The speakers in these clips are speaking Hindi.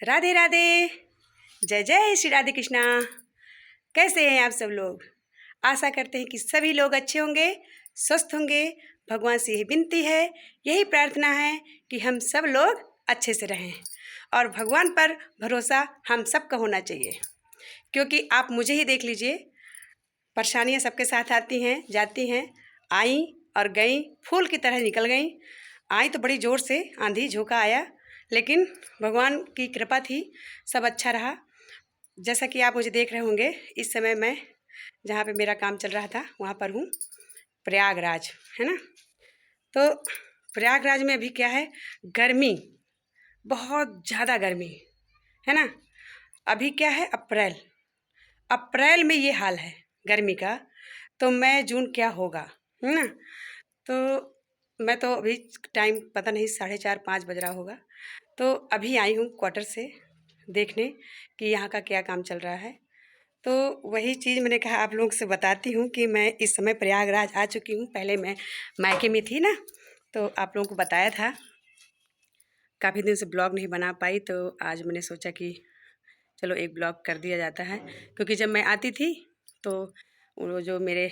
राधे राधे। जय जय श्री राधे कृष्णा। कैसे हैं आप सब लोग? आशा करते हैं कि सभी लोग अच्छे होंगे, स्वस्थ होंगे। भगवान से यही विनती है, यही प्रार्थना है कि हम सब लोग अच्छे से रहें और भगवान पर भरोसा हम सबका होना चाहिए। क्योंकि आप मुझे ही देख लीजिए, परेशानियां सबके साथ आती हैं जाती हैं, आई और गई, फूल की तरह निकल गई। आई तो बड़ी ज़ोर से आंधी झोंका आया, लेकिन भगवान की कृपा थी, सब अच्छा रहा। जैसा कि आप मुझे देख रहे होंगे, इस समय मैं जहाँ पे मेरा काम चल रहा था वहाँ पर हूँ, प्रयागराज, है ना। तो प्रयागराज में अभी क्या है, गर्मी, बहुत ज़्यादा गर्मी है ना। अभी क्या है, अप्रैल में ये हाल है गर्मी का, तो मई जून क्या होगा, है ना। तो मैं तो अभी टाइम पता नहीं 4:30-5 बज रहा होगा, तो अभी आई हूँ क्वार्टर से देखने कि यहाँ का क्या काम चल रहा है। तो वही चीज़ मैंने कहा आप लोगों से बताती हूँ कि मैं इस समय प्रयागराज आ चुकी हूँ। पहले मैं मायके में थी ना, तो आप लोगों को बताया था। काफ़ी दिन से ब्लॉग नहीं बना पाई, तो आज मैंने सोचा कि चलो एक ब्लॉग कर दिया जाता है। क्योंकि जब मैं आती थी तो वो जो मेरे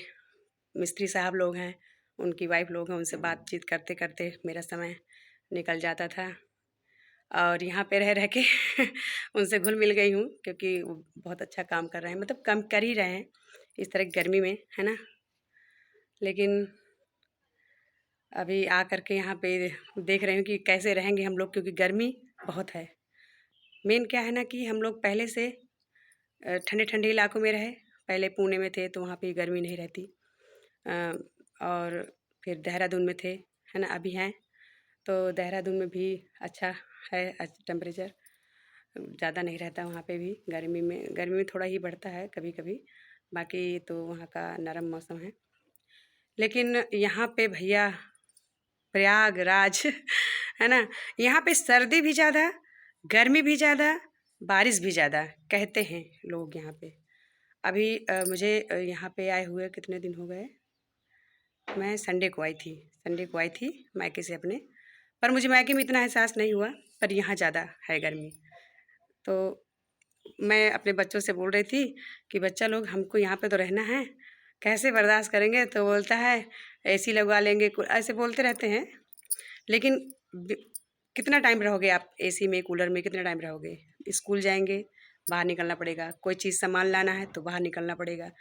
मिस्त्री साहब लोग हैं, उनकी वाइफ लोग हैं, उनसे बातचीत करते करते मेरा समय निकल जाता था। और यहाँ पे रह के उनसे घुल मिल गई हूँ, क्योंकि वो बहुत अच्छा काम कर रहे हैं, मतलब काम कर ही रहे हैं इस तरह की गर्मी में, है ना। लेकिन अभी आ कर के यहाँ पे देख रही हूँ कि कैसे रहेंगे हम लोग, क्योंकि गर्मी बहुत है। मेन क्या है ना कि हम लोग पहले से ठंडे ठंडे इलाकों में रहे। पहले पुणे में थे तो वहाँ पे गर्मी नहीं रहती, और फिर देहरादून में थे, है ना, अभी हैं। तो देहरादून में भी अच्छा है, टेम्परेचर ज़्यादा नहीं रहता वहाँ पे भी। गर्मी में थोड़ा ही बढ़ता है कभी कभी, बाकी तो वहाँ का नरम मौसम है। लेकिन यहाँ पे भैया प्रयागराज है ना, यहाँ पे सर्दी भी ज़्यादा, गर्मी भी ज़्यादा, बारिश भी ज़्यादा कहते हैं लोग यहाँ पे। अभी मुझे यहाँ पे आए हुए कितने दिन हो गए। मैं संडे को आई थी मायके से अपने। पर मुझे मायके में इतना एहसास नहीं हुआ, पर यहाँ ज़्यादा है गर्मी। तो मैं अपने बच्चों से बोल रही थी कि बच्चा लोग, हमको यहाँ पे तो रहना है, कैसे बर्दाश्त करेंगे। तो बोलता है एसी लगवा लेंगे, ऐसे बोलते रहते हैं। लेकिन कितना टाइम रहोगे आप एसी में, कूलर में कितना टाइम रहोगे? स्कूल जाएंगे, बाहर निकलना पड़ेगा, कोई चीज़ सामान लाना है तो बाहर निकलना पड़ेगा।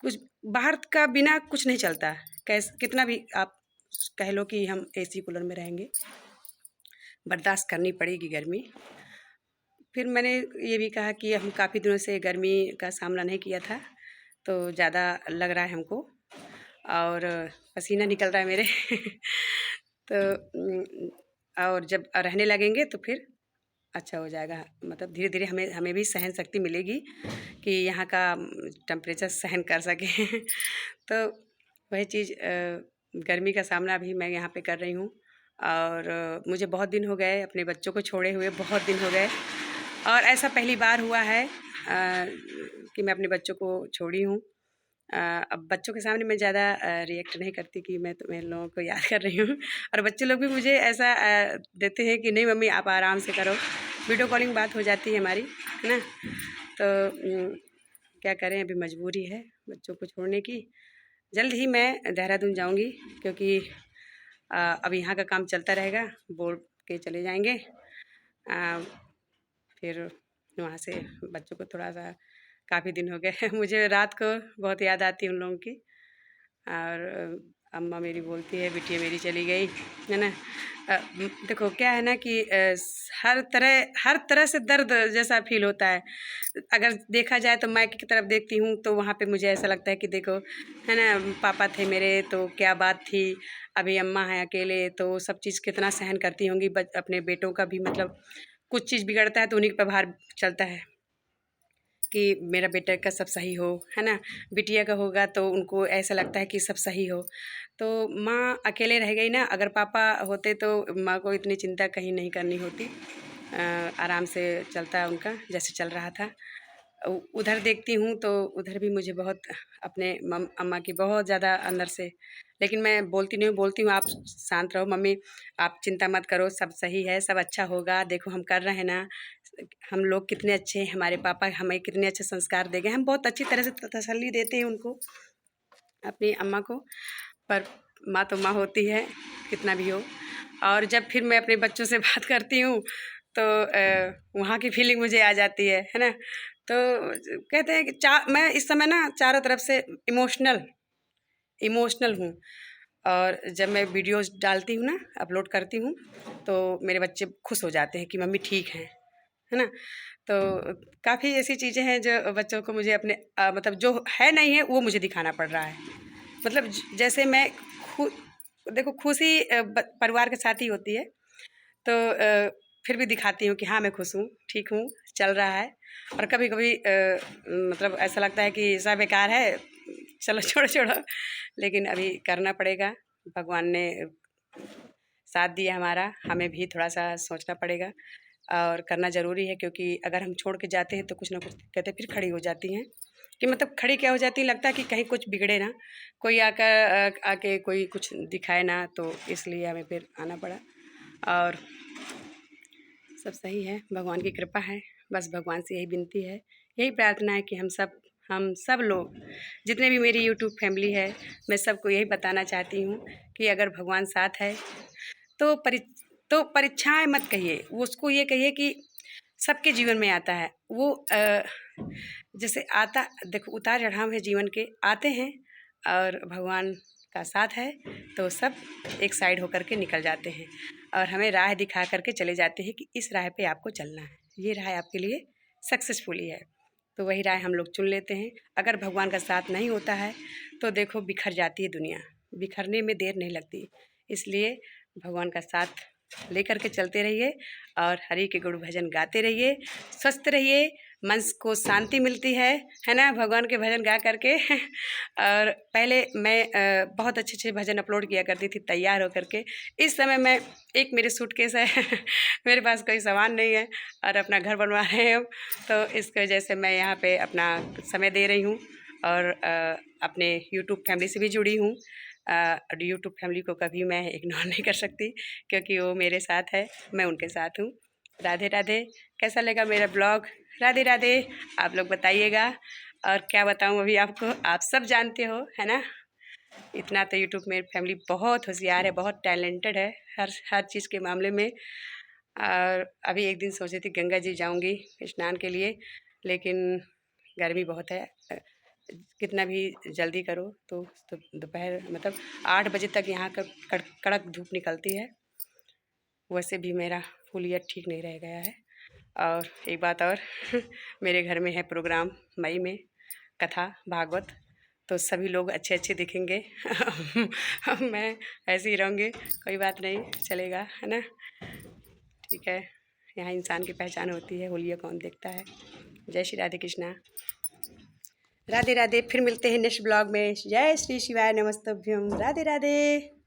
कुछ बाहर का बिना कुछ नहीं चलता। कितना भी आप कह लो कि हम एसी कूलर में रहेंगे, बर्दाश्त करनी पड़ेगी गर्मी। फिर मैंने ये भी कहा कि हम काफ़ी दिनों से गर्मी का सामना नहीं किया था, तो ज़्यादा लग रहा है हमको और पसीना निकल रहा है मेरे तो और जब रहने लगेंगे तो फिर अच्छा हो जाएगा, मतलब धीरे धीरे हमें भी सहन शक्ति मिलेगी कि यहाँ का टेम्परेचर सहन कर सकें तो वही चीज़, गर्मी का सामना भी मैं यहाँ पे कर रही हूँ। और मुझे बहुत दिन हो गए अपने बच्चों को छोड़े हुए, बहुत दिन हो गए। और ऐसा पहली बार हुआ है कि मैं अपने बच्चों को छोड़ी हूँ। अब बच्चों के सामने मैं ज़्यादा रिएक्ट नहीं करती कि मैं तुम्हें लोगों को याद कर रही हूँ। और बच्चे लोग भी मुझे ऐसा देते हैं कि नहीं मम्मी आप आराम से करो, वीडियो कॉलिंग बात हो जाती है हमारी, है ना। तो क्या करें, अभी मजबूरी है बच्चों को छोड़ने की। जल्द ही मैं देहरादून जाऊँगी, क्योंकि अब यहाँ का काम चलता रहेगा, बोल के चले जाएंगे। फिर वहाँ से बच्चों को थोड़ा सा, काफ़ी दिन हो गए मुझे रात को बहुत याद आती है उन लोगों की। और अम्मा मेरी बोलती है बिटिया मेरी चली गई, है ना। देखो क्या है ना कि हर तरह से दर्द जैसा फील होता है। अगर देखा जाए तो मायके की तरफ देखती हूँ तो वहाँ पे मुझे ऐसा लगता है कि देखो, है ना, पापा थे मेरे तो क्या बात थी, अभी अम्मा है अकेले तो सब चीज़ कितना सहन करती होंगी। अपने बेटों का भी, मतलब कुछ चीज़ बिगड़ता है तो उन्हीं पर भार चलता है कि मेरा बेटा का सब सही हो, है ना। बिटिया का होगा तो उनको ऐसा लगता है कि सब सही हो। तो माँ अकेले रह गई ना, अगर पापा होते तो माँ को इतनी चिंता कहीं नहीं करनी होती। आराम से चलता उनका जैसे चल रहा था। उधर देखती हूँ तो उधर भी मुझे बहुत अपने अम्मा की बहुत ज़्यादा अंदर से लेकिन मैं बोलती नहीं हूँ, बोलती हूँ आप शांत रहो मम्मी, आप चिंता मत करो, सब सही है, सब अच्छा होगा, देखो हम कर रहे हैं ना, हम लोग कितने अच्छे हैं, हमारे पापा हमें कितने अच्छे संस्कार दे गए। हम बहुत अच्छी तरह से तसल्ली देते हैं उनको, अपनी अम्मा को। पर माँ तो माँ होती है, कितना भी हो। और जब फिर मैं अपने बच्चों से बात करती हूँ तो वहाँ की फीलिंग मुझे आ जाती है ना। तो कहते हैं कि मैं इस समय ना चारों तरफ से इमोशनल हूँ। और जब मैं वीडियोस डालती हूँ ना, अपलोड करती हूँ, तो मेरे बच्चे खुश हो जाते हैं कि मम्मी ठीक है ना। तो काफ़ी ऐसी चीज़ें हैं जो बच्चों को मुझे अपने मतलब जो है नहीं है वो मुझे दिखाना पड़ रहा है। मतलब जैसे मैं देखो खुशी परिवार के साथ ही होती है, तो फिर भी दिखाती हूँ कि हाँ मैं खुश हूँ, ठीक हूँ, चल रहा है। और कभी कभी मतलब ऐसा लगता है कि सब बेकार है, चलो छोड़ो छोड़ो, लेकिन अभी करना पड़ेगा। भगवान ने साथ दिया हमारा, हमें भी थोड़ा सा सोचना पड़ेगा और करना ज़रूरी है, क्योंकि अगर हम छोड़ के जाते हैं तो कुछ ना कुछ कहते फिर खड़ी हो जाती हैं। कि मतलब खड़ी क्या हो जाती है, लगता है कि कहीं कुछ बिगड़े ना, कोई आकर आके कोई कुछ दिखाए ना, तो इसलिए हमें फिर आना पड़ा। और सब सही है, भगवान की कृपा है। बस भगवान से यही विनती है, यही प्रार्थना है कि हम सब लोग, जितने भी मेरी यूट्यूब फैमिली है, मैं सबको यही बताना चाहती हूँ कि अगर भगवान साथ है तो परीक्षाएं मत कहिए, वो उसको ये कहिए कि सबके जीवन में आता है वो। जैसे आता, देखो उतार चढ़ाव है जीवन के, आते हैं, और भगवान का साथ है तो सब एक साइड होकर के निकल जाते हैं और हमें राह दिखा करके चले जाते हैं कि इस राह पे आपको चलना है, ये राह आपके लिए सक्सेसफुली है। तो वही राह हम लोग चुन लेते हैं। अगर भगवान का साथ नहीं होता है तो देखो बिखर जाती है दुनिया, बिखरने में देर नहीं लगती। इसलिए भगवान का साथ लेकर के चलते रहिए और हरि के गुण भजन गाते रहिए, स्वस्थ रहिए, मन को शांति मिलती है ना, भगवान के भजन गा करके। और पहले मैं बहुत अच्छे अच्छे भजन अपलोड किया करती थी तैयार होकर के। इस समय मैं एक मेरे सूटकेस है मेरे पास कोई सामान नहीं है और अपना घर बनवा रहे हैं हम, तो इसकी वजह से मैं यहाँ पे अपना समय दे रही हूँ और अपने यूट्यूब फैमिली से भी जुड़ी हूँ। यूट्यूब फैमिली को कभी मैं इग्नोर नहीं कर सकती, क्योंकि वो मेरे साथ है, मैं उनके साथ हूँ। राधे राधे। कैसा लगा मेरा ब्लॉग? राधे राधे। आप लोग बताइएगा, और क्या बताऊँ अभी आपको, आप सब जानते हो है ना। इतना तो यूट्यूब में फैमिली बहुत होशियार है, बहुत टैलेंटेड है हर चीज़ के मामले में। और अभी एक दिन सोची थी गंगा जी जाऊंगी स्नान के लिए, लेकिन गर्मी बहुत है। कितना भी जल्दी करो तो दोपहर मतलब 8 बजे तक यहाँ का कड़क धूप निकलती है। वैसे भी मेरा हुलिया ठीक नहीं रह गया है। और एक बात और मेरे घर में है प्रोग्राम मई में, कथा भागवत, तो सभी लोग अच्छे अच्छे दिखेंगे मैं ऐसे ही रहूँगी, कोई बात नहीं, चलेगा है ना। ठीक है, यहाँ इंसान की पहचान होती है, होलिया कौन देखता है। जय श्री राधे कृष्णा। राधे राधे। फिर मिलते हैं नेक्स्ट ब्लॉग में। जय श्री शिवाय नमस्तभ्यम। राधे राधे।